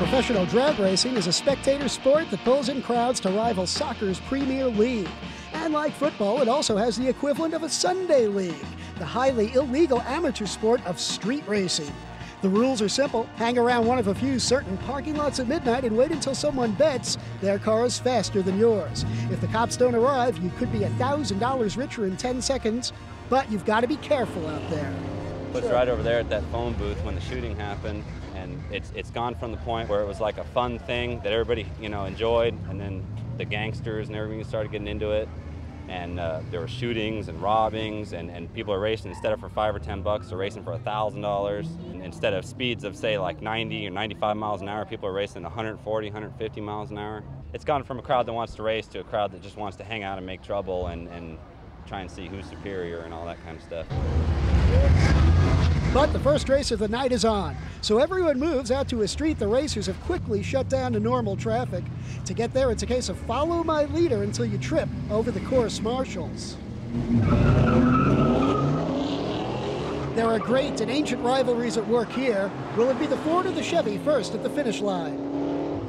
Professional drag racing is a spectator sport that pulls in crowds to rival soccer's Premier League. And like football, it also has the equivalent of a Sunday league, the highly illegal amateur sport of street racing. The rules are simple. Hang around one of a few certain parking lots at midnight and wait until someone bets their car is faster than yours. If the cops don't arrive, you could be $1,000 richer in 10 seconds, but you've got to be careful out there. It was right over there at that phone booth when the shooting happened, and it's gone from the point where it was like a fun thing that everybody, enjoyed, and then the gangsters and everything started getting into it, and there were shootings and robbings, and people are racing, instead of for $5 or $10, they're racing for $1,000. Instead of speeds of, say, like 90 or 95 miles an hour, people are racing 140, 150 miles an hour. It's gone from a crowd that wants to race to a crowd that just wants to hang out and make trouble and try and see who's superior and all that kind of stuff. But the first race of the night is on, so everyone moves out to a street the racers have quickly shut down to normal traffic. To get there, it's a case of follow my leader until you trip over the course marshals. There are great and ancient rivalries at work here. Will it be the Ford or the Chevy first at the finish line?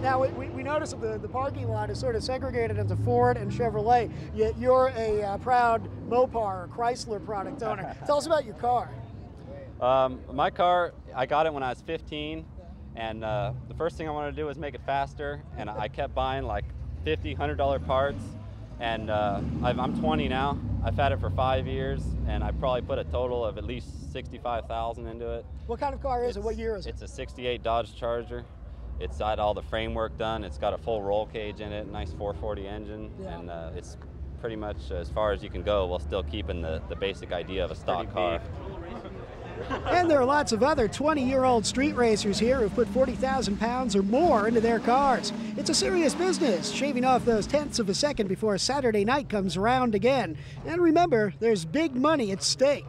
Now, we notice that the parking lot is sort of segregated into Ford and Chevrolet, yet you're a proud Mopar or Chrysler product owner. Tell us about your car. My car, I got it when I was 15, and the first thing I wanted to do was make it faster, and I kept buying like $50, $100 parts, and I'm 20 now. I've had it for 5 years, and I probably put a total of at least $65,000 into it. What kind of car is it? What year is it? It's a '68 Dodge Charger. It's got all the framework done. It's got a full roll cage in it, nice 440 engine, and it's pretty much as far as you can go while still keeping the basic idea of a stock car. And there are lots of other 20-year-old street racers here who've put 40,000 pounds or more into their cars. It's a serious business, shaving off those tenths of a second before Saturday night comes around again. And remember, there's big money at stake.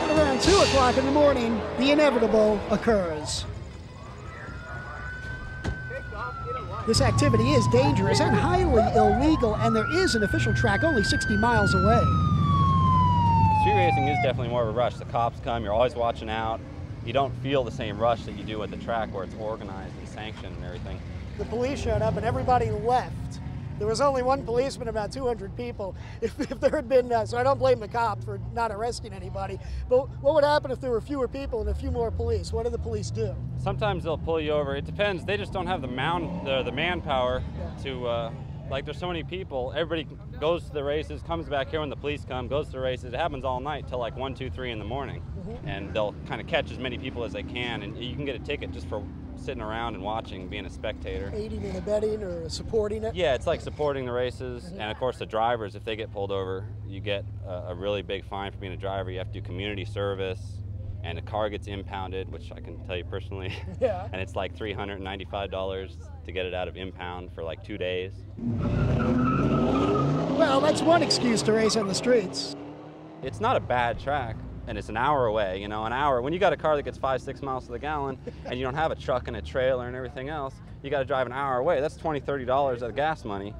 Around 2 o'clock in the morning, the inevitable occurs. This activity is dangerous and highly illegal, and there is an official track only 60 miles away. Street racing is definitely more of a rush. The cops come, you're always watching out. You don't feel the same rush that you do at the track where it's organized and sanctioned and everything. The police showed up and everybody left. There was only one policeman, about 200 people. If there had been, so I don't blame the cops for not arresting anybody, but what would happen if there were fewer people and a few more police? What do the police do? Sometimes they'll pull you over. It depends. They just don't have the manpower to, like there's so many people, everybody goes to the races, comes back here when the police come, goes to the races. It happens all night till like 1, 2, 3 in the morning. And they'll kind of catch as many people as they can, and you can get a ticket just for sitting around and watching, being a spectator. Aiding and abetting or supporting it? Yeah, it's like supporting the races. And of course the drivers, if they get pulled over, you get a really big fine for being a driver. You have to do community service, and the car gets impounded, which I can tell you personally. Yeah. And it's like $395 to get it out of impound for like 2 days. Well, that's one excuse to race on the streets. It's not a bad track, and it's an hour away, an hour. When you got a car that gets 5, 6 miles to the gallon, and you don't have a truck and a trailer and everything else, you got to drive an hour away. That's $20, $30 of gas money,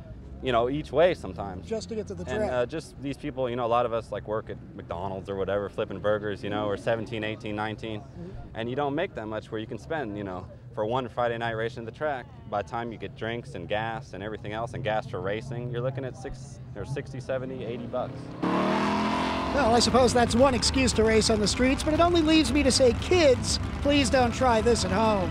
each way sometimes. Just to get to the track. And just these people, a lot of us like work at McDonald's or whatever, flipping burgers, we're 17, 18, 19, and you don't make that much where you can spend, for one Friday night racing at the track. By the time you get drinks and gas and everything else, and gas for racing, you're looking at 60, 70, 80 bucks. Well, I suppose that's one excuse to race on the streets, but it only leaves me to say, kids, please don't try this at home.